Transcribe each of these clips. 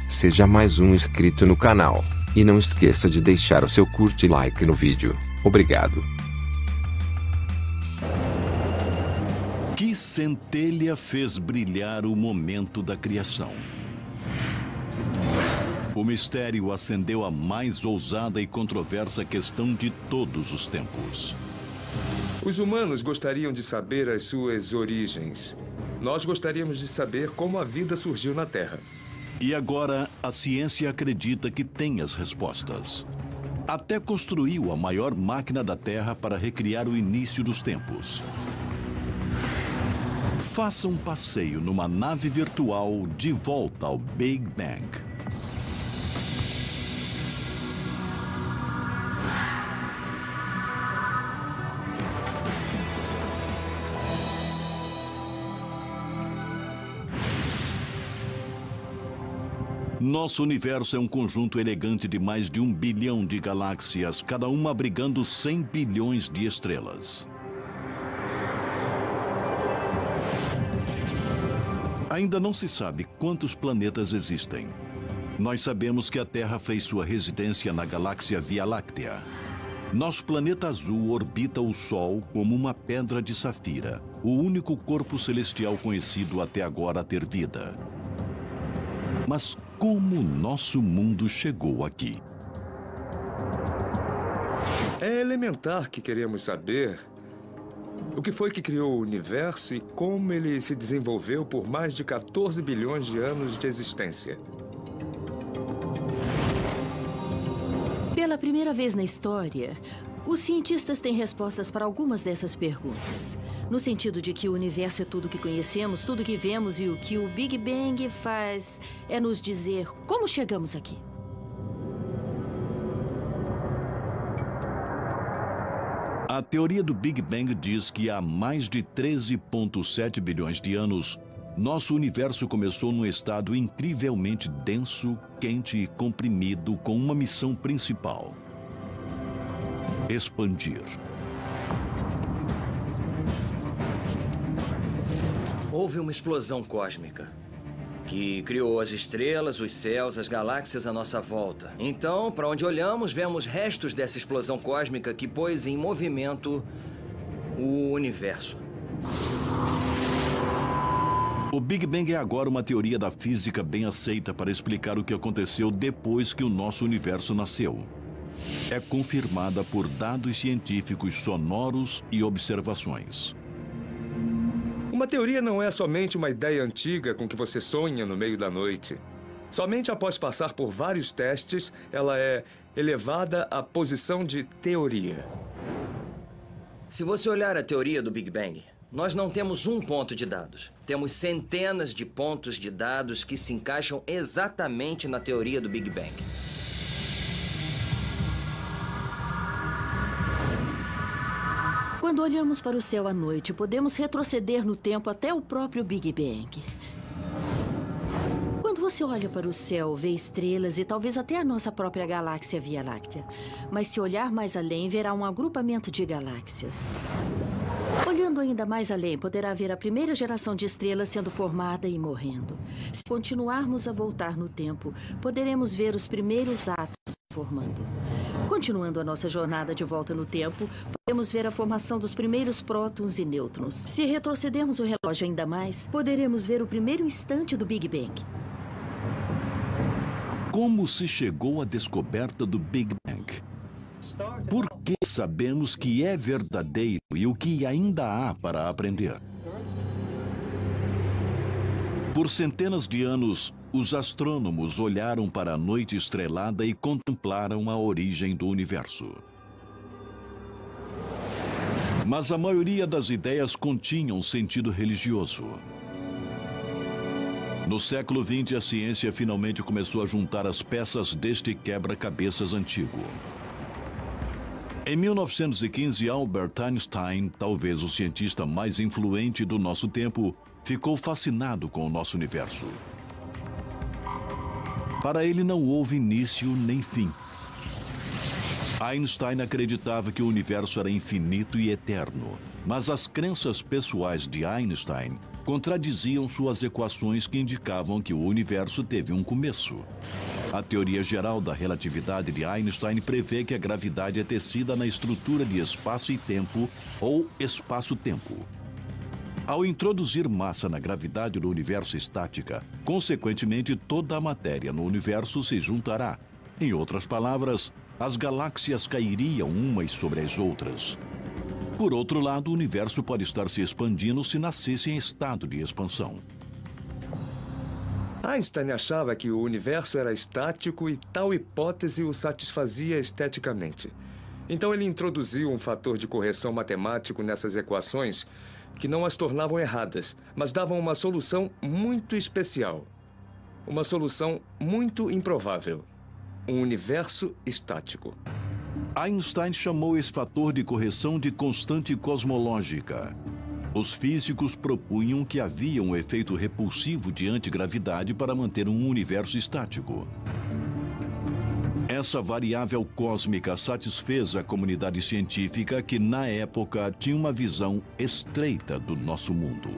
Seja mais um inscrito no canal. E não esqueça de deixar o seu curte e like no vídeo. Obrigado. Que centelha fez brilhar o momento da criação? O mistério acendeu a mais ousada e controversa questão de todos os tempos. Os humanos gostariam de saber as suas origens. Nós gostaríamos de saber como a vida surgiu na Terra. E agora, a ciência acredita que tem as respostas. Até construiu a maior máquina da Terra para recriar o início dos tempos. Faça um passeio numa nave virtual de volta ao Big Bang. Nosso universo é um conjunto elegante de mais de 1 bilhão de galáxias, cada uma abrigando 100 bilhões de estrelas. Ainda não se sabe quantos planetas existem. Nós sabemos que a Terra fez sua residência na galáxia Via Láctea. Nosso planeta azul orbita o Sol como uma pedra de safira, o único corpo celestial conhecido até agora a ter vida. Mas como nosso mundo chegou aqui? É elementar que queremos saber o que foi que criou o universo e como ele se desenvolveu por mais de 14 bilhões de anos de existência. Pela primeira vez na história, os cientistas têm respostas para algumas dessas perguntas. No sentido de que o universo é tudo que conhecemos, tudo que vemos, e o que o Big Bang faz é nos dizer como chegamos aqui. A teoria do Big Bang diz que há mais de 13,7 bilhões de anos, nosso universo começou num estado incrivelmente denso, quente e comprimido, com uma missão principal: expandir. Houve uma explosão cósmica que criou as estrelas, os céus, as galáxias à nossa volta. Então, para onde olhamos, vemos restos dessa explosão cósmica que pôs em movimento o universo. O Big Bang é agora uma teoria da física bem aceita para explicar o que aconteceu depois que o nosso universo nasceu. É confirmada por dados científicos sonoros e observações. Uma teoria não é somente uma ideia antiga com que você sonha no meio da noite. Somente após passar por vários testes, ela é elevada à posição de teoria. Se você olhar a teoria do Big Bang, nós não temos um ponto de dados. Temos centenas de pontos de dados que se encaixam exatamente na teoria do Big Bang. Quando olhamos para o céu à noite, podemos retroceder no tempo até o próprio Big Bang. Quando você olha para o céu, vê estrelas e talvez até a nossa própria galáxia Via Láctea. Mas se olhar mais além, verá um agrupamento de galáxias. Olhando ainda mais além, poderá ver a primeira geração de estrelas sendo formada e morrendo. Se continuarmos a voltar no tempo, poderemos ver os primeiros átomos formando. Continuando a nossa jornada de volta no tempo, podemos ver a formação dos primeiros prótons e nêutrons. Se retrocedermos o relógio ainda mais, poderemos ver o primeiro instante do Big Bang. Como se chegou à descoberta do Big Bang? Por que sabemos que é verdadeiro e o que ainda há para aprender? Por centenas de anos, os astrônomos olharam para a noite estrelada e contemplaram a origem do universo. Mas a maioria das ideias continham sentido religioso. No século XX, a ciência finalmente começou a juntar as peças deste quebra-cabeças antigo. Em 1915, Albert Einstein, talvez o cientista mais influente do nosso tempo, ficou fascinado com o nosso universo. Para ele não houve início nem fim. Einstein acreditava que o universo era infinito e eterno, mas as crenças pessoais de Einstein contradiziam suas equações que indicavam que o universo teve um começo. A teoria geral da relatividade de Einstein prevê que a gravidade é tecida na estrutura de espaço e tempo, ou espaço-tempo. Ao introduzir massa na gravidade do universo estática, consequentemente toda a matéria no universo se juntará. Em outras palavras, as galáxias cairiam umas sobre as outras. Por outro lado, o universo pode estar se expandindo se nascesse em estado de expansão. Einstein achava que o universo era estático e tal hipótese o satisfazia esteticamente. Então ele introduziu um fator de correção matemático nessas equações que não as tornavam erradas, mas davam uma solução muito especial. Uma solução muito improvável. Um universo estático. Einstein chamou esse fator de correção de constante cosmológica. Os físicos propunham que havia um efeito repulsivo de antigravidade para manter um universo estático. Essa variável cósmica satisfez a comunidade científica que, na época, tinha uma visão estreita do nosso mundo.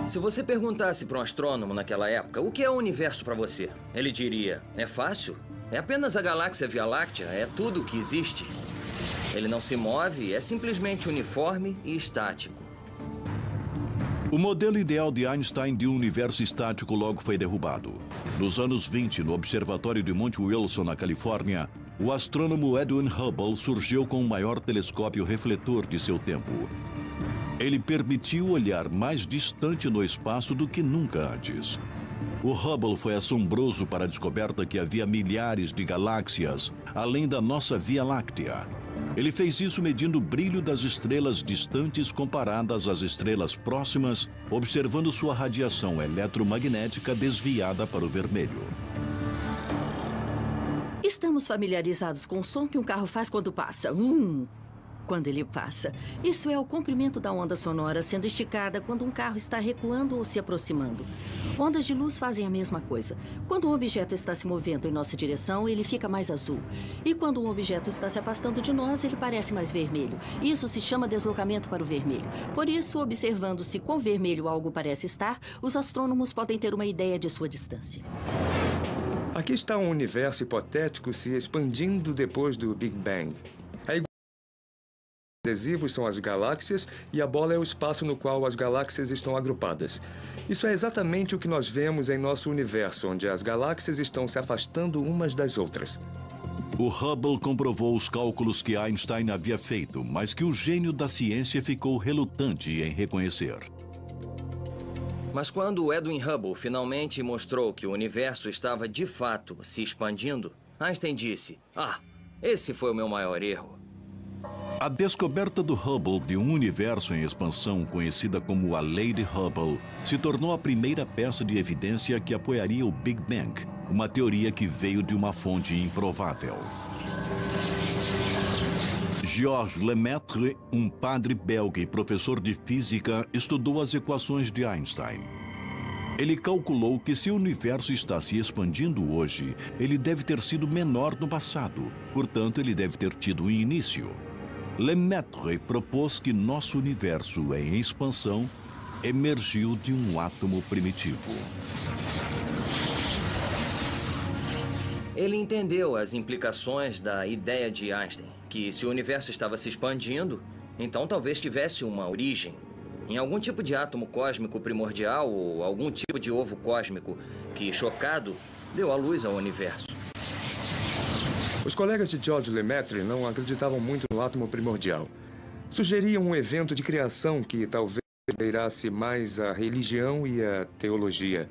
Se você perguntasse para um astrônomo naquela época o que é o universo para você, ele diria: é fácil, é apenas a galáxia Via Láctea, é tudo o que existe. Ele não se move, é simplesmente uniforme e estático. O modelo ideal de Einstein de um universo estático logo foi derrubado. Nos anos 20, no Observatório de Monte Wilson, na Califórnia, o astrônomo Edwin Hubble surgiu com o maior telescópio refletor de seu tempo. Ele permitiu olhar mais distante no espaço do que nunca antes. O Hubble foi assombroso para a descoberta que havia milhares de galáxias, além da nossa Via Láctea. Ele fez isso medindo o brilho das estrelas distantes comparadas às estrelas próximas, observando sua radiação eletromagnética desviada para o vermelho. Estamos familiarizados com o som que um carro faz quando passa. Quando ele passa. Isso é o comprimento da onda sonora sendo esticada quando um carro está recuando ou se aproximando. Ondas de luz fazem a mesma coisa. Quando um objeto está se movendo em nossa direção, ele fica mais azul. E quando um objeto está se afastando de nós, ele parece mais vermelho. Isso se chama deslocamento para o vermelho. Por isso, observando se quão vermelho algo parece estar, os astrônomos podem ter uma ideia de sua distância. Aqui está um universo hipotético se expandindo depois do Big Bang. Adesivos são as galáxias e a bola é o espaço no qual as galáxias estão agrupadas. Isso é exatamente o que nós vemos em nosso universo, onde as galáxias estão se afastando umas das outras. O Hubble comprovou os cálculos que Einstein havia feito, mas que o gênio da ciência ficou relutante em reconhecer. Mas quando Edwin Hubble finalmente mostrou que o universo estava de fato se expandindo, Einstein disse: esse foi o meu maior erro. A descoberta do Hubble de um universo em expansão, conhecida como a Lei de Hubble, se tornou a primeira peça de evidência que apoiaria o Big Bang, uma teoria que veio de uma fonte improvável. Georges Lemaitre, um padre belga e professor de física, estudou as equações de Einstein. Ele calculou que se o universo está se expandindo hoje, ele deve ter sido menor no passado, portanto, ele deve ter tido um início. Lemaitre propôs que nosso universo em expansão emergiu de um átomo primitivo. Ele entendeu as implicações da ideia de Einstein, que se o universo estava se expandindo, então talvez tivesse uma origem em algum tipo de átomo cósmico primordial ou algum tipo de ovo cósmico que, chocado, deu à luz ao universo. Os colegas de Georges Lemaitre não acreditavam muito no átomo primordial. Sugeriam um evento de criação que talvez beirasse mais a religião e a teologia.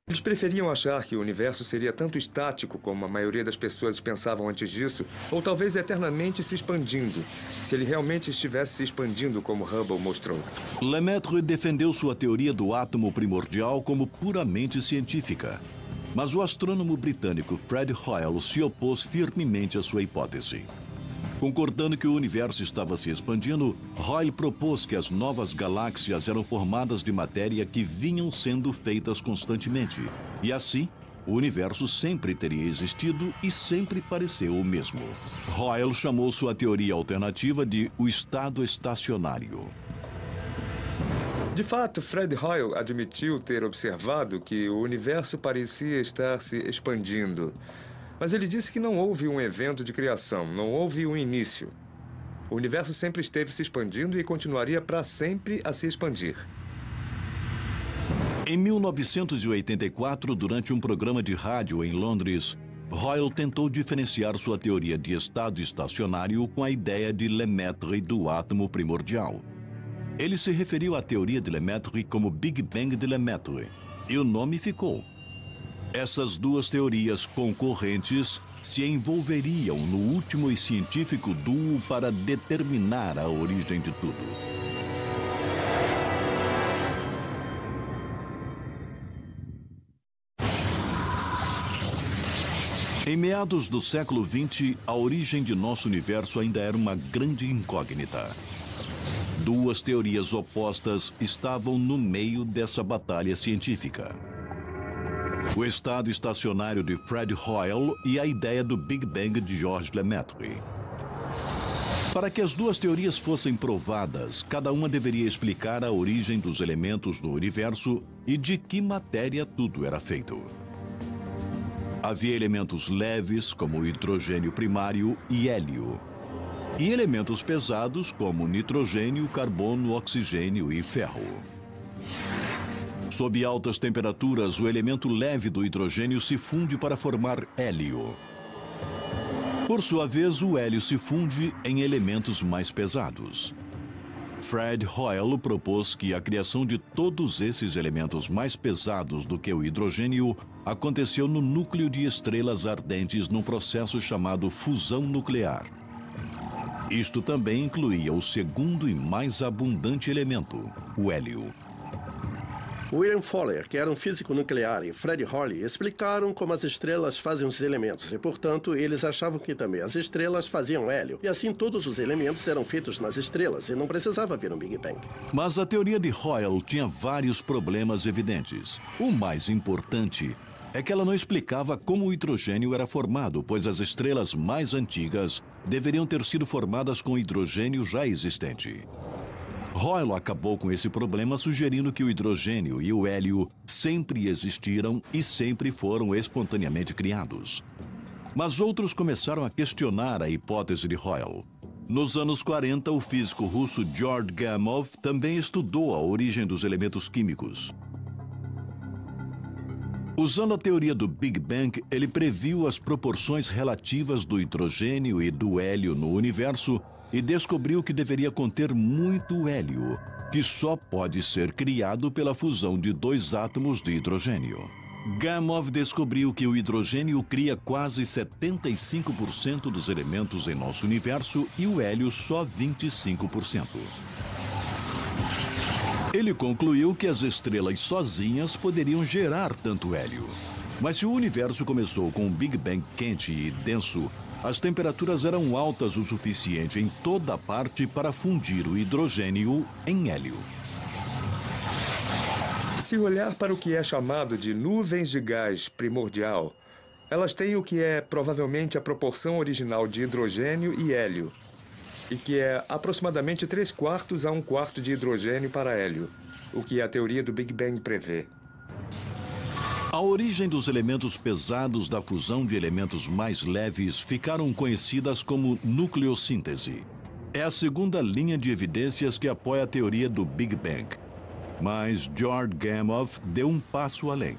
Eles preferiam achar que o universo seria tanto estático como a maioria das pessoas pensavam antes disso, ou talvez eternamente se expandindo, se ele realmente estivesse se expandindo como Hubble mostrou. Lemaitre defendeu sua teoria do átomo primordial como puramente científica. Mas o astrônomo britânico Fred Hoyle se opôs firmemente à sua hipótese. Concordando que o universo estava se expandindo, Hoyle propôs que as novas galáxias eram formadas de matéria que vinham sendo feitas constantemente. E assim, o universo sempre teria existido e sempre pareceu o mesmo. Hoyle chamou sua teoria alternativa de o estado estacionário. De fato, Fred Hoyle admitiu ter observado que o universo parecia estar se expandindo. Mas ele disse que não houve um evento de criação, não houve um início. O universo sempre esteve se expandindo e continuaria para sempre a se expandir. Em 1984, durante um programa de rádio em Londres, Hoyle tentou diferenciar sua teoria de estado estacionário com a ideia de Lemaitre do átomo primordial. Ele se referiu à teoria de Lemaitre como Big Bang de Lemaitre, e o nome ficou. Essas duas teorias concorrentes se envolveriam no último e científico duo para determinar a origem de tudo. Em meados do século XX, a origem de nosso universo ainda era uma grande incógnita. Duas teorias opostas estavam no meio dessa batalha científica. O estado estacionário de Fred Hoyle e a ideia do Big Bang de Georges Lemaitre. Para que as duas teorias fossem provadas, cada uma deveria explicar a origem dos elementos do universo e de que matéria tudo era feito. Havia elementos leves, como o hidrogênio primário e hélio, e elementos pesados, como nitrogênio, carbono, oxigênio e ferro. Sob altas temperaturas, o elemento leve do hidrogênio se funde para formar hélio. Por sua vez, o hélio se funde em elementos mais pesados. Fred Hoyle propôs que a criação de todos esses elementos mais pesados do que o hidrogênio aconteceu no núcleo de estrelas ardentes num processo chamado fusão nuclear. Isto também incluía o segundo e mais abundante elemento, o hélio. William Fowler, que era um físico nuclear, e Fred Hoyle explicaram como as estrelas fazem os elementos e, portanto, eles achavam que também as estrelas faziam hélio. E assim todos os elementos eram feitos nas estrelas e não precisava haver um Big Bang. Mas a teoria de Hoyle tinha vários problemas evidentes. O mais importante é que ela não explicava como o hidrogênio era formado, pois as estrelas mais antigas deveriam ter sido formadas com hidrogênio já existente. Hoyle acabou com esse problema sugerindo que o hidrogênio e o hélio sempre existiram e sempre foram espontaneamente criados. Mas outros começaram a questionar a hipótese de Hoyle. Nos anos 40, o físico russo Georg Gamow também estudou a origem dos elementos químicos. Usando a teoria do Big Bang, ele previu as proporções relativas do hidrogênio e do hélio no universo e descobriu que deveria conter muito hélio, que só pode ser criado pela fusão de dois átomos de hidrogênio. Gamow descobriu que o hidrogênio cria quase 75% dos elementos em nosso universo e o hélio só 25%. Ele concluiu que as estrelas sozinhas poderiam gerar tanto hélio. Mas se o universo começou com um Big Bang quente e denso, as temperaturas eram altas o suficiente em toda parte para fundir o hidrogênio em hélio. Se olhar para o que é chamado de nuvens de gás primordial, elas têm o que é provavelmente a proporção original de hidrogênio e hélio, e que é aproximadamente 3/4 a 1/4 de hidrogênio para hélio, o que a teoria do Big Bang prevê. A origem dos elementos pesados da fusão de elementos mais leves ficaram conhecidas como nucleossíntese. É a segunda linha de evidências que apoia a teoria do Big Bang. Mas Georg Gamow deu um passo além.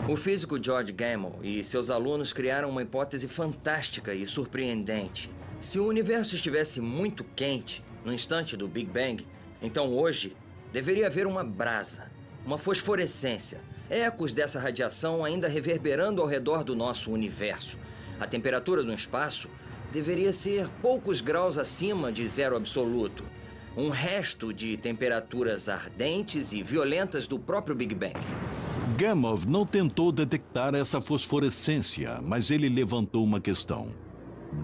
O físico George Gamow e seus alunos criaram uma hipótese fantástica e surpreendente. Se o universo estivesse muito quente no instante do Big Bang, então hoje deveria haver uma brasa, uma fosforescência, ecos dessa radiação ainda reverberando ao redor do nosso universo. A temperatura do espaço deveria ser poucos graus acima de zero absoluto. Um resto de temperaturas ardentes e violentas do próprio Big Bang. Gamow não tentou detectar essa fosforescência, mas ele levantou uma questão.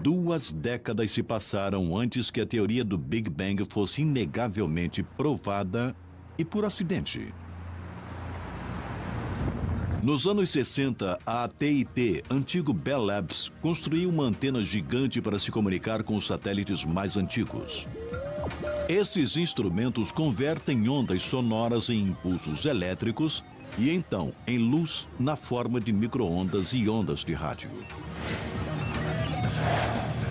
2 décadas se passaram antes que a teoria do Big Bang fosse inegavelmente provada e por acidente. Nos anos 60, a AT&T, antigo Bell Labs, construiu uma antena gigante para se comunicar com os satélites mais antigos. Esses instrumentos convertem ondas sonoras em impulsos elétricos e então em luz na forma de micro-ondas e ondas de rádio.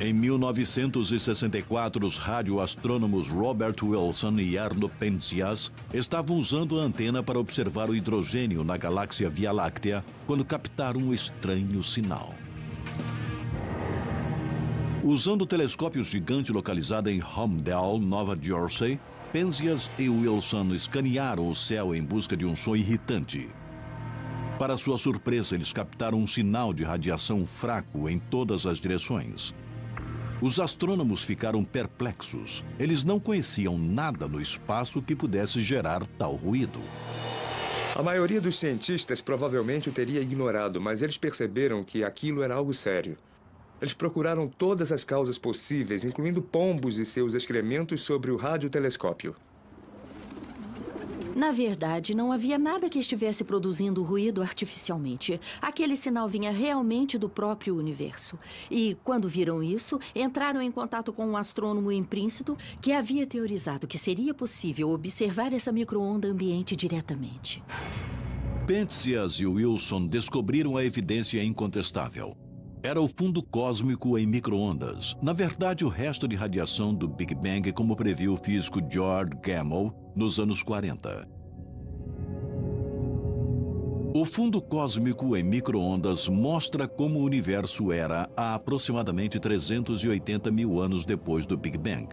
Em 1964, os radioastrônomos Robert Wilson e Arno Penzias estavam usando a antena para observar o hidrogênio na galáxia Via Láctea quando captaram um estranho sinal. Usando o telescópio gigante localizado em Holmdel, Nova Jersey, Penzias e Wilson escanearam o céu em busca de um som irritante. Para sua surpresa, eles captaram um sinal de radiação fraco em todas as direções. Os astrônomos ficaram perplexos. Eles não conheciam nada no espaço que pudesse gerar tal ruído. A maioria dos cientistas provavelmente o teria ignorado, mas eles perceberam que aquilo era algo sério. Eles procuraram todas as causas possíveis, incluindo pombos e seus excrementos sobre o radiotelescópio. Na verdade, não havia nada que estivesse produzindo ruído artificialmente. Aquele sinal vinha realmente do próprio universo. E, quando viram isso, entraram em contato com um astrônomo em Princeton que havia teorizado que seria possível observar essa micro-onda ambiente diretamente. Penzias e Wilson descobriram a evidência incontestável. Era o fundo cósmico em micro-ondas. Na verdade, o resto de radiação do Big Bang, como previu o físico George Gamow nos anos 40. O fundo cósmico em micro-ondas mostra como o universo era há aproximadamente 380 mil anos depois do Big Bang.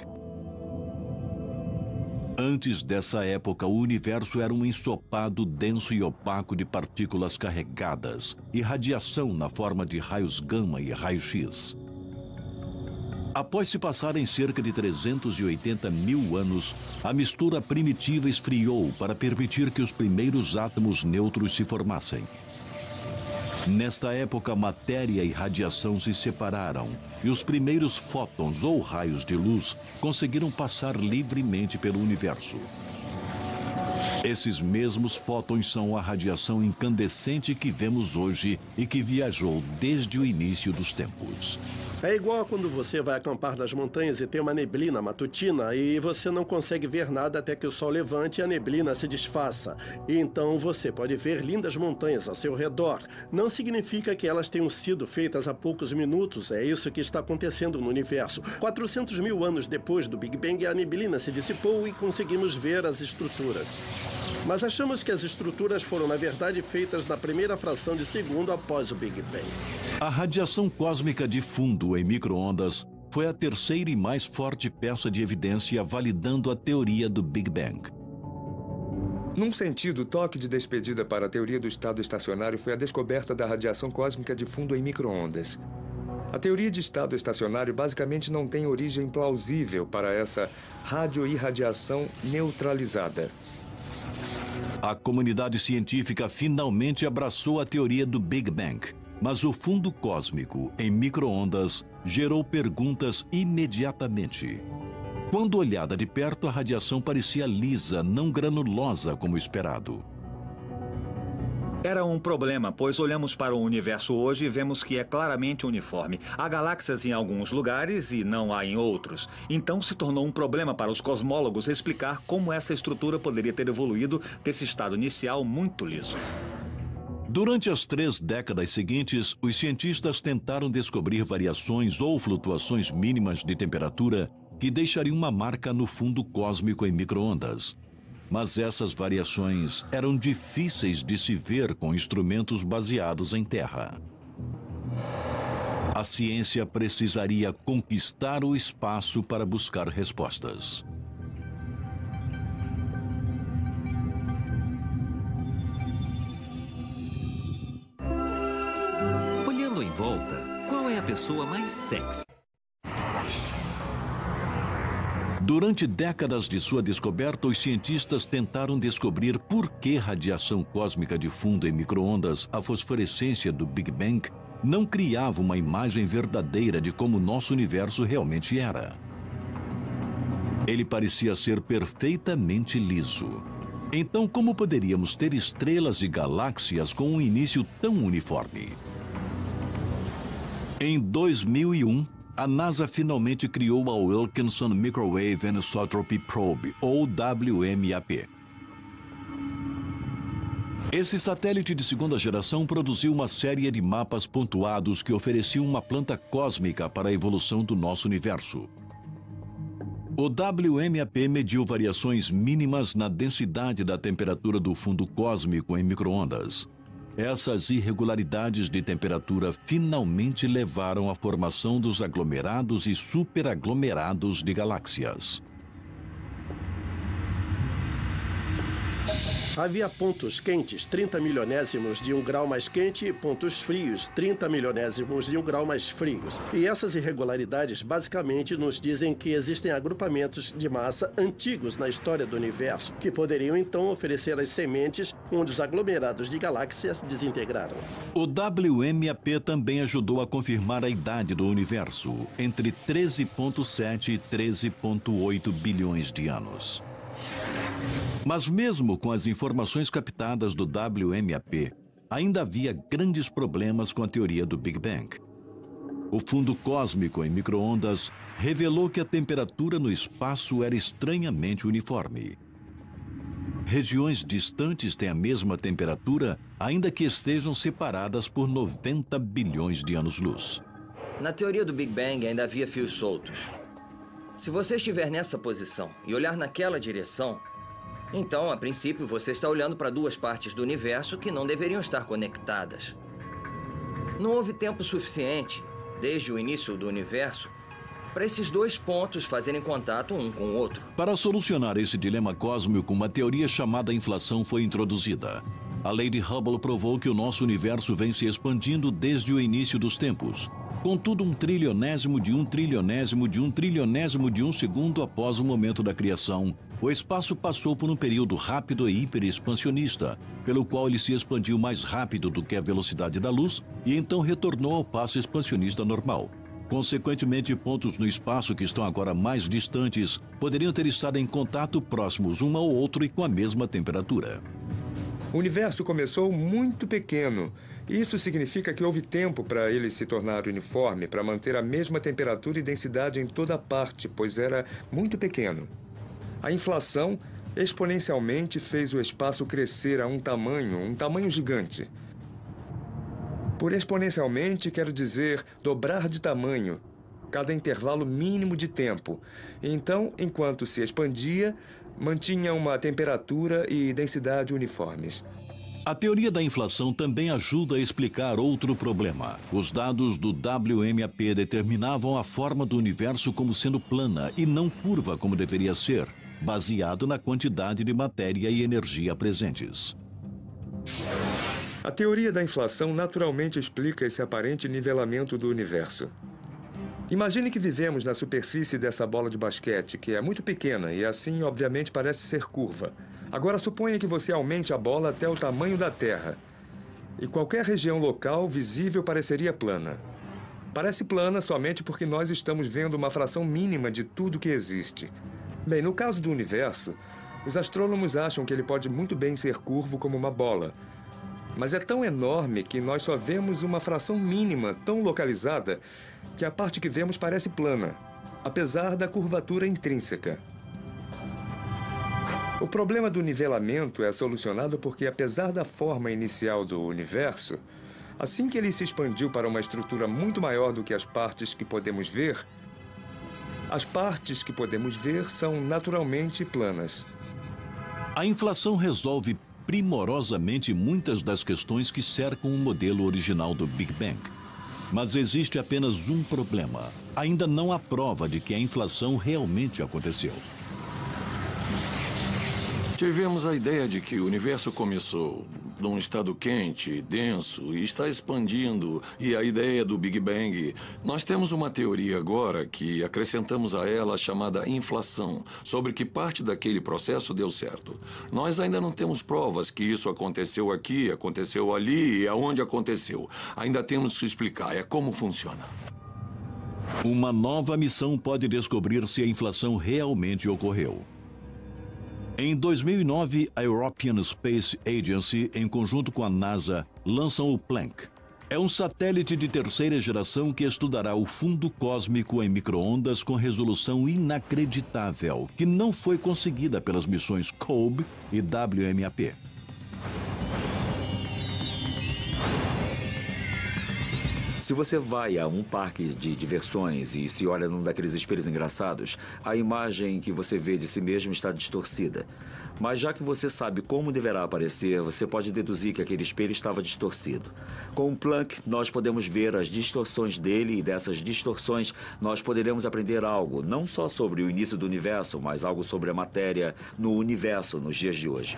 Antes dessa época, o universo era um ensopado denso e opaco de partículas carregadas e radiação na forma de raios gama e raio-x. Após se passarem cerca de 380 mil anos, a mistura primitiva esfriou para permitir que os primeiros átomos neutros se formassem. Nesta época, matéria e radiação se separaram e os primeiros fótons ou raios de luz conseguiram passar livremente pelo universo. Esses mesmos fótons são a radiação incandescente que vemos hoje e que viajou desde o início dos tempos. É igual a quando você vai acampar nas montanhas e tem uma neblina matutina e você não consegue ver nada até que o sol levante e a neblina se desfaça. E então você pode ver lindas montanhas ao seu redor. Não significa que elas tenham sido feitas há poucos minutos. É isso que está acontecendo no universo. 400 mil anos depois do Big Bang, a neblina se dissipou e conseguimos ver as estruturas. Mas achamos que as estruturas foram, na verdade, feitas na primeira fração de segundo após o Big Bang. A radiação cósmica de fundo em micro-ondas foi a terceira e mais forte peça de evidência validando a teoria do Big Bang. Num sentido, o toque de despedida para a teoria do estado estacionário foi a descoberta da radiação cósmica de fundo em micro-ondas. A teoria de estado estacionário basicamente não tem origem plausível para essa radioirradiação neutralizada. A comunidade científica finalmente abraçou a teoria do Big Bang, mas o fundo cósmico em micro-ondas gerou perguntas imediatamente. Quando olhada de perto, a radiação parecia lisa, não granulosa como esperado. Era um problema, pois olhamos para o universo hoje e vemos que é claramente uniforme. Há galáxias em alguns lugares e não há em outros. Então se tornou um problema para os cosmólogos explicar como essa estrutura poderia ter evoluído desse estado inicial muito liso. Durante as 3 décadas seguintes, os cientistas tentaram descobrir variações ou flutuações mínimas de temperatura que deixariam uma marca no fundo cósmico em micro-ondas. Mas essas variações eram difíceis de se ver com instrumentos baseados em terra. A ciência precisaria conquistar o espaço para buscar respostas. Olhando em volta, qual é a pessoa mais sexy? Durante décadas de sua descoberta, os cientistas tentaram descobrir por que radiação cósmica de fundo em micro-ondas, a fosforescência do Big Bang, não criava uma imagem verdadeira de como nosso universo realmente era. Ele parecia ser perfeitamente liso. Então, como poderíamos ter estrelas e galáxias com um início tão uniforme? Em 2001, a NASA finalmente criou a Wilkinson Microwave Anisotropy Probe, ou WMAP. Esse satélite de segunda geração produziu uma série de mapas pontuados que ofereciam uma planta cósmica para a evolução do nosso universo. O WMAP mediu variações mínimas na densidade da temperatura do fundo cósmico em micro-ondas. Essas irregularidades de temperatura finalmente levaram à formação dos aglomerados e superaglomerados de galáxias. Havia pontos quentes 30 milionésimos de 1 grau mais quente e pontos frios 30 milionésimos de 1 grau mais frios. E essas irregularidades basicamente nos dizem que existem agrupamentos de massa antigos na história do universo, que poderiam então oferecer as sementes onde os aglomerados de galáxias desintegraram. O WMAP também ajudou a confirmar a idade do universo, entre 13,7 e 13,8 bilhões de anos. Mas mesmo com as informações captadas do WMAP, ainda havia grandes problemas com a teoria do Big Bang. O fundo cósmico em micro-ondas revelou que a temperatura no espaço era estranhamente uniforme. Regiões distantes têm a mesma temperatura, ainda que estejam separadas por 90 bilhões de anos-luz. Na teoria do Big Bang ainda havia fios soltos. Se você estiver nessa posição e olhar naquela direção, então, a princípio, você está olhando para duas partes do universo que não deveriam estar conectadas. Não houve tempo suficiente, desde o início do universo, para esses dois pontos fazerem contato um com o outro. Para solucionar esse dilema cósmico, uma teoria chamada inflação foi introduzida. A lei de Hubble provou que o nosso universo vem se expandindo desde o início dos tempos. Contudo, 1 trilionésimo de 1 trilionésimo de 1 trilionésimo de 1 segundo após o momento da criação, o espaço passou por um período rápido e hiperexpansionista, pelo qual ele se expandiu mais rápido do que a velocidade da luz e então retornou ao passo expansionista normal. Consequentemente, pontos no espaço que estão agora mais distantes poderiam ter estado em contato próximos um ao outro e com a mesma temperatura. O universo começou muito pequeno. Isso significa que houve tempo para ele se tornar uniforme, para manter a mesma temperatura e densidade em toda parte, pois era muito pequeno. A inflação exponencialmente fez o espaço crescer a um tamanho gigante. Por exponencialmente, quero dizer dobrar de tamanho, cada intervalo mínimo de tempo. Então, enquanto se expandia, mantinha uma temperatura e densidade uniformes. A teoria da inflação também ajuda a explicar outro problema. Os dados do WMAP determinavam a forma do universo como sendo plana e não curva como deveria ser, baseado na quantidade de matéria e energia presentes. A teoria da inflação naturalmente explica esse aparente nivelamento do universo. Imagine que vivemos na superfície dessa bola de basquete, que é muito pequena e assim, obviamente, parece ser curva. Agora, suponha que você aumente a bola até o tamanho da Terra. E qualquer região local visível pareceria plana. Parece plana somente porque nós estamos vendo uma fração mínima de tudo que existe. Bem, no caso do universo, os astrônomos acham que ele pode muito bem ser curvo como uma bola. Mas é tão enorme que nós só vemos uma fração mínima, tão localizada, que a parte que vemos parece plana, apesar da curvatura intrínseca. O problema do nivelamento é solucionado porque, apesar da forma inicial do universo, assim que ele se expandiu para uma estrutura muito maior do que as partes que podemos ver, as partes que podemos ver são naturalmente planas. A inflação resolve primorosamente muitas das questões que cercam o modelo original do Big Bang. Mas existe apenas um problema. Ainda não há prova de que a inflação realmente aconteceu. Tivemos a ideia de que o universo começou num estado quente, denso e está expandindo, e a ideia do Big Bang. Nós temos uma teoria agora que acrescentamos a ela chamada inflação, sobre que parte daquele processo deu certo. Nós ainda não temos provas que isso aconteceu aqui, aconteceu ali e aonde aconteceu. Ainda temos que explicar, é como funciona. Uma nova missão pode descobrir se a inflação realmente ocorreu. Em 2009, a European Space Agency, em conjunto com a NASA, lançam o Planck. É um satélite de terceira geração que estudará o fundo cósmico em micro-ondas com resolução inacreditável, que não foi conseguida pelas missões COBE e WMAP. Se você vai a um parque de diversões e se olha num daqueles espelhos engraçados, a imagem que você vê de si mesmo está distorcida. Mas já que você sabe como deverá aparecer, você pode deduzir que aquele espelho estava distorcido. Com o Planck, nós podemos ver as distorções dele e dessas distorções nós poderemos aprender algo, não só sobre o início do universo, mas algo sobre a matéria no universo nos dias de hoje.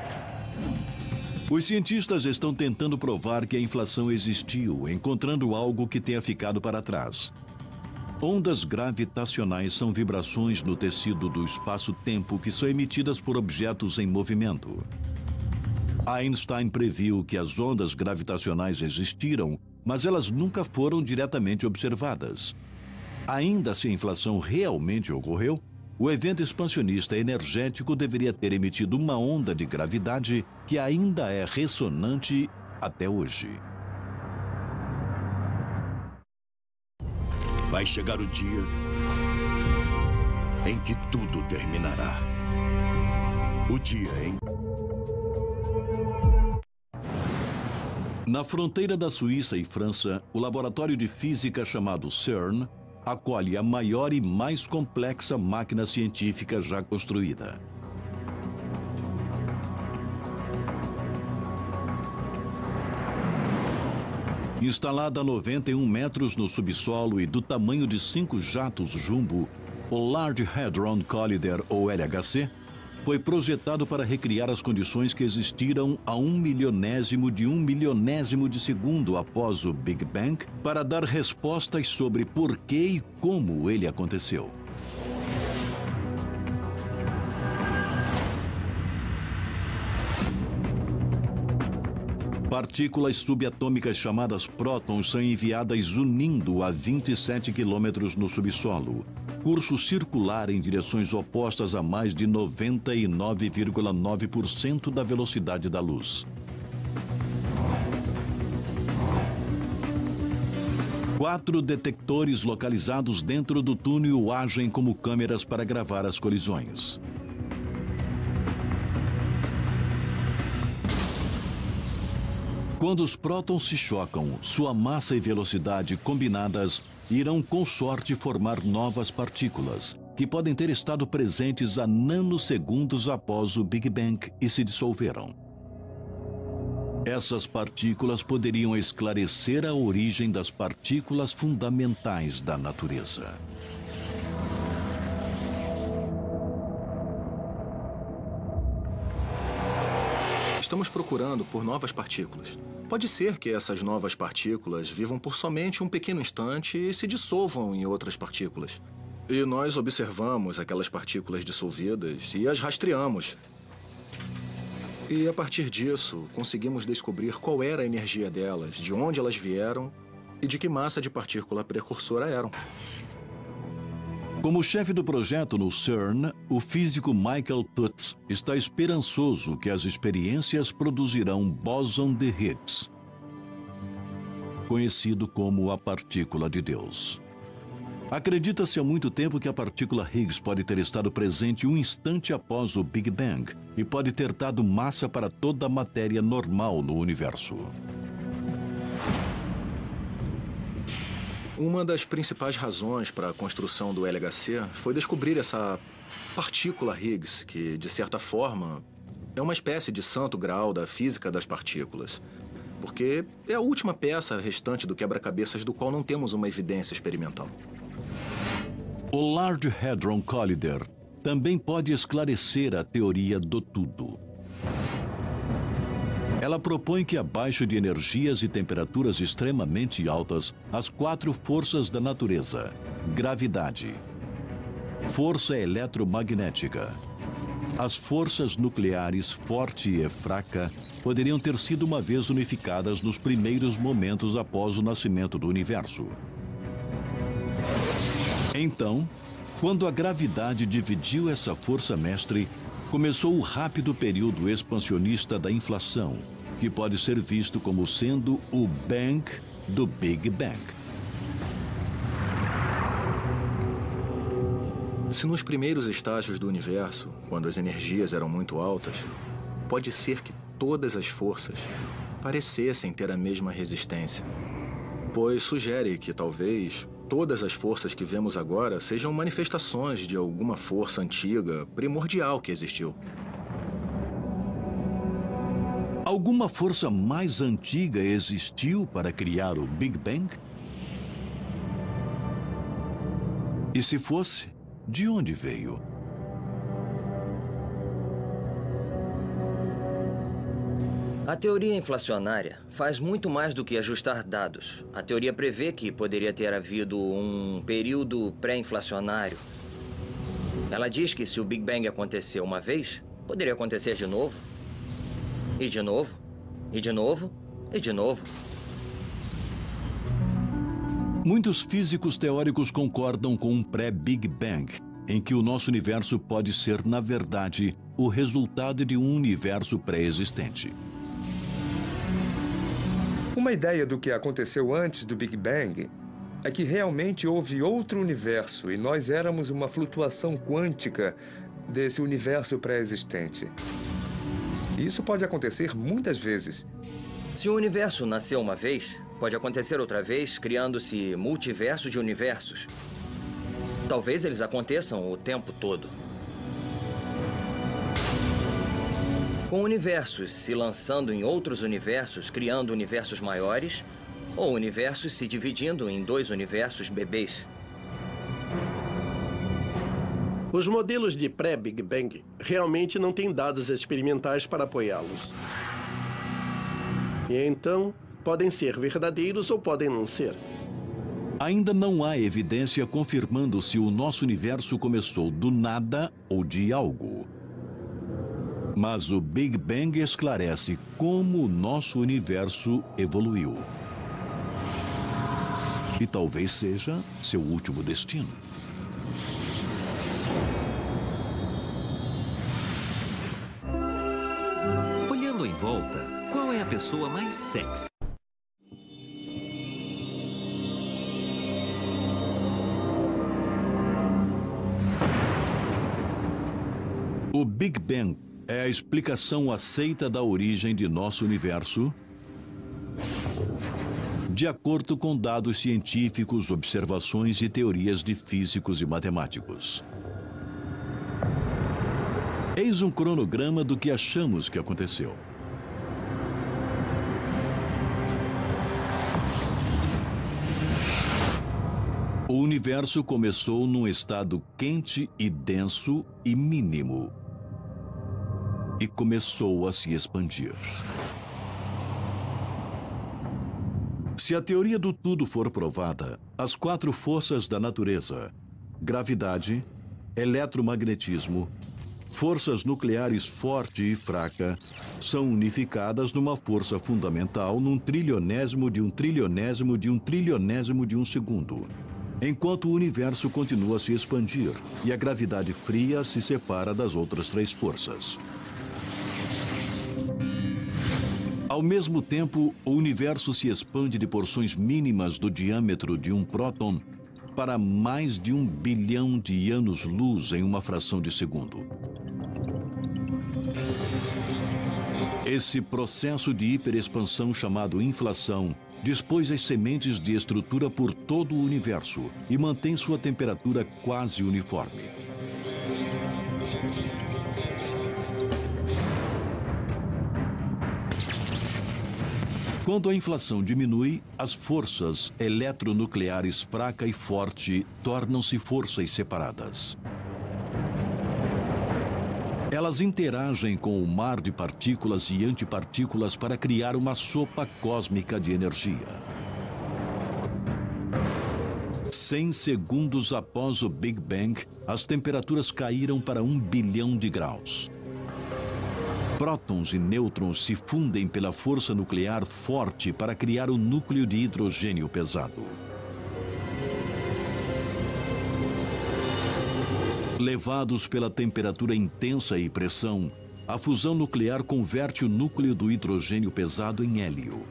Os cientistas estão tentando provar que a inflação existiu, encontrando algo que tenha ficado para trás. Ondas gravitacionais são vibrações no tecido do espaço-tempo que são emitidas por objetos em movimento. Einstein previu que as ondas gravitacionais existiram, mas elas nunca foram diretamente observadas. Ainda se a inflação realmente ocorreu, o evento expansionista energético deveria ter emitido uma onda de gravidade que ainda é ressonante até hoje. Vai chegar o dia em que tudo terminará. O dia em... Na fronteira da Suíça e França, o laboratório de física chamado CERN acolhe a maior e mais complexa máquina científica já construída. Instalada a 91 metros no subsolo e do tamanho de 5 jatos jumbo, o Large Hadron Collider, ou LHC, foi projetado para recriar as condições que existiram a 1/1000 de segundo após o Big Bang, para dar respostas sobre por que e como ele aconteceu. Partículas subatômicas chamadas prótons são enviadas unindo a 27 quilômetros no subsolo. Curso circular em direções opostas a mais de 99,9% da velocidade da luz. 4 detectores localizados dentro do túnel agem como câmeras para gravar as colisões. Quando os prótons se chocam, sua massa e velocidade combinadas irão com sorte formar novas partículas, que podem ter estado presentes a nanosegundos após o Big Bang e se dissolveram. Essas partículas poderiam esclarecer a origem das partículas fundamentais da natureza. Estamos procurando por novas partículas. Pode ser que essas novas partículas vivam por somente um pequeno instante e se dissolvam em outras partículas. E nós observamos aquelas partículas dissolvidas e as rastreamos. E a partir disso, conseguimos descobrir qual era a energia delas, de onde elas vieram e de que massa de partícula precursora eram. Como chefe do projeto no CERN, o físico Michael Tutz está esperançoso que as experiências produzirão bóson de Higgs, conhecido como a partícula de Deus. Acredita-se há muito tempo que a partícula Higgs pode ter estado presente um instante após o Big Bang e pode ter dado massa para toda a matéria normal no universo. Uma das principais razões para a construção do LHC foi descobrir essa partícula Higgs, que, de certa forma, é uma espécie de santo graal da física das partículas, porque é a última peça restante do quebra-cabeças do qual não temos uma evidência experimental. O Large Hadron Collider também pode esclarecer a teoria do tudo. Ela propõe que abaixo de energias e temperaturas extremamente altas, as 4 forças da natureza: gravidade, força eletromagnética, as forças nucleares forte e fraca poderiam ter sido uma vez unificadas nos primeiros momentos após o nascimento do universo. Então, quando a gravidade dividiu essa força mestre, começou o rápido período expansionista da inflação, que pode ser visto como sendo o Bang do Big Bang. Se nos primeiros estágios do universo, quando as energias eram muito altas, pode ser que todas as forças parecessem ter a mesma resistência, pois sugere que talvez todas as forças que vemos agora sejam manifestações de alguma força antiga, primordial que existiu. Alguma força mais antiga existiu para criar o Big Bang? E se fosse, de onde veio? A teoria inflacionária faz muito mais do que ajustar dados. A teoria prevê que poderia ter havido um período pré-inflacionário. Ela diz que se o Big Bang aconteceu uma vez, poderia acontecer de novo. E de novo, e de novo, e de novo. Muitos físicos teóricos concordam com um pré-Big Bang, em que o nosso universo pode ser, na verdade, o resultado de um universo pré-existente. Uma ideia do que aconteceu antes do Big Bang é que realmente houve outro universo e nós éramos uma flutuação quântica desse universo pré-existente. Isso pode acontecer muitas vezes. Se o universo nasceu uma vez, pode acontecer outra vez, criando-se multiverso de universos. Talvez eles aconteçam o tempo todo. Com universos se lançando em outros universos, criando universos maiores, ou universos se dividindo em dois universos bebês. Os modelos de pré-Big Bang realmente não têm dados experimentais para apoiá-los. E então, podem ser verdadeiros ou podem não ser. Ainda não há evidência confirmando se o nosso universo começou do nada ou de algo. Mas o Big Bang esclarece como o nosso universo evoluiu. E talvez seja seu último destino. Olhando em volta, qual é a pessoa mais sexy? O Big Bang é a explicação aceita da origem de nosso universo, de acordo com dados científicos, observações e teorias de físicos e matemáticos. Eis um cronograma do que achamos que aconteceu. O universo começou num estado quente e denso e mínimo. E começou a se expandir. Se a teoria do tudo for provada, as quatro forças da natureza, gravidade, eletromagnetismo, forças nucleares forte e fraca, são unificadas numa força fundamental num trilionésimo de um trilionésimo de um trilionésimo de um segundo. Enquanto o universo continua a se expandir e a gravidade fria se separa das outras três forças. Ao mesmo tempo, o universo se expande de porções mínimas do diâmetro de um próton para mais de 1 bilhão de anos-luz em uma fração de segundo. Esse processo de hiperexpansão chamado inflação dispôs as sementes de estrutura por todo o universo e mantém sua temperatura quase uniforme. Quando a inflação diminui, as forças eletronucleares fraca e forte tornam-se forças separadas. Elas interagem com o mar de partículas e antipartículas para criar uma sopa cósmica de energia. 100 segundos após o Big Bang, as temperaturas caíram para 1 bilhão de graus. Prótons e nêutrons se fundem pela força nuclear forte para criar o núcleo de hidrogênio pesado. Levados pela temperatura intensa e pressão, a fusão nuclear converte o núcleo do hidrogênio pesado em hélio.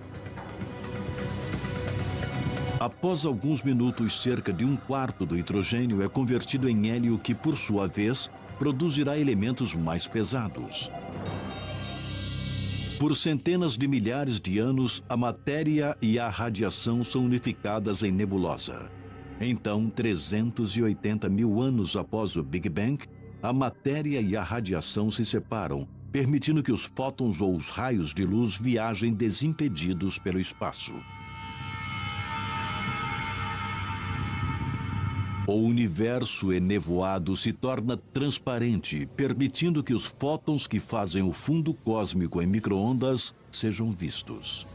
Após alguns minutos, cerca de 1/4 do hidrogênio é convertido em hélio que, por sua vez, produzirá elementos mais pesados. Por centenas de milhares de anos, a matéria e a radiação são unificadas em nebulosa. Então, 380 mil anos após o Big Bang, a matéria e a radiação se separam, permitindo que os fótons ou os raios de luz viajem desimpedidos pelo espaço. O universo enevoado se torna transparente, permitindo que os fótons que fazem o fundo cósmico em micro-ondas sejam vistos.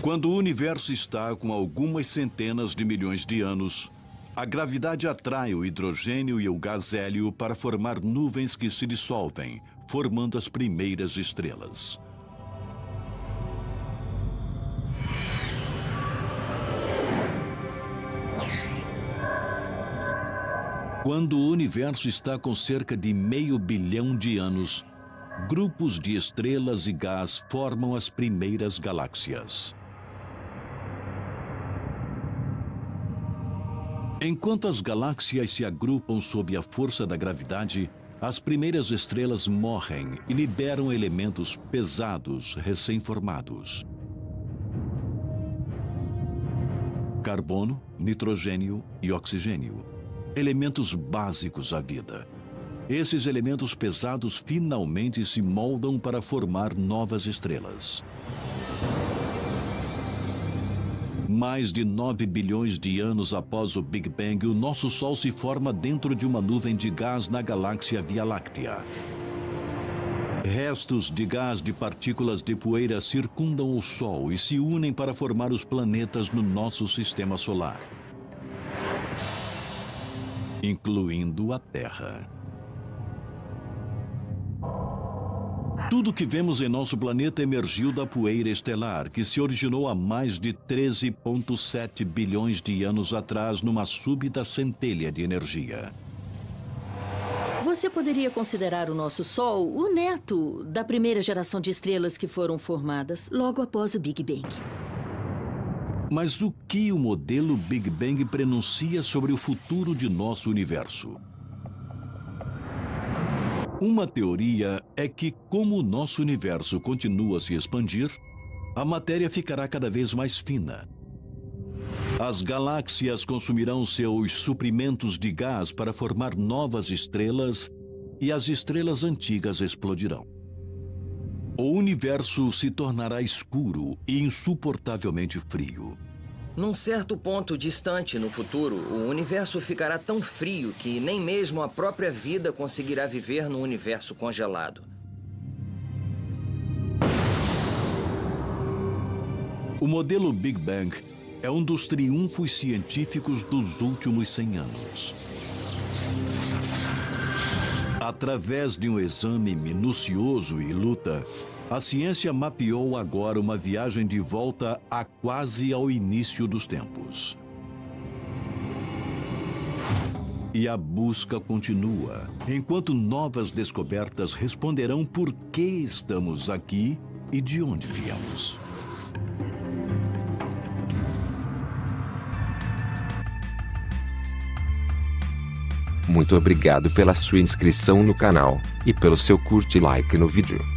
Quando o universo está com algumas centenas de milhões de anos, a gravidade atrai o hidrogênio e o gás hélio para formar nuvens que se dissolvem, formando as primeiras estrelas. Quando o universo está com cerca de 500 bilhão de anos, grupos de estrelas e gás formam as primeiras galáxias. Enquanto as galáxias se agrupam sob a força da gravidade, as primeiras estrelas morrem e liberam elementos pesados recém-formados. Carbono, nitrogênio e oxigênio. Elementos básicos à vida. Esses elementos pesados finalmente se moldam para formar novas estrelas. Mais de 9 bilhões de anos após o Big Bang, o nosso Sol se forma dentro de uma nuvem de gás na galáxia Via Láctea. Restos de gás de partículas de poeira circundam o Sol e se unem para formar os planetas no nosso sistema solar, incluindo a Terra. Tudo que vemos em nosso planeta emergiu da poeira estelar, que se originou há mais de 13,7 bilhões de anos atrás numa súbita centelha de energia. Você poderia considerar o nosso Sol o neto da primeira geração de estrelas que foram formadas logo após o Big Bang. Mas o que o modelo Big Bang prenuncia sobre o futuro de nosso universo? Uma teoria é que, como o nosso universo continua a se expandir, a matéria ficará cada vez mais fina. As galáxias consumirão seus suprimentos de gás para formar novas estrelas e as estrelas antigas explodirão. O universo se tornará escuro e insuportavelmente frio. Num certo ponto distante no futuro, o universo ficará tão frio que nem mesmo a própria vida conseguirá viver num universo congelado. O modelo Big Bang é um dos triunfos científicos dos últimos 100 anos. Através de um exame minucioso e luta, a ciência mapeou agora uma viagem de volta a quase ao início dos tempos. E a busca continua, enquanto novas descobertas responderão por que estamos aqui e de onde viemos. Muito obrigado pela sua inscrição no canal e pelo seu curte e like no vídeo.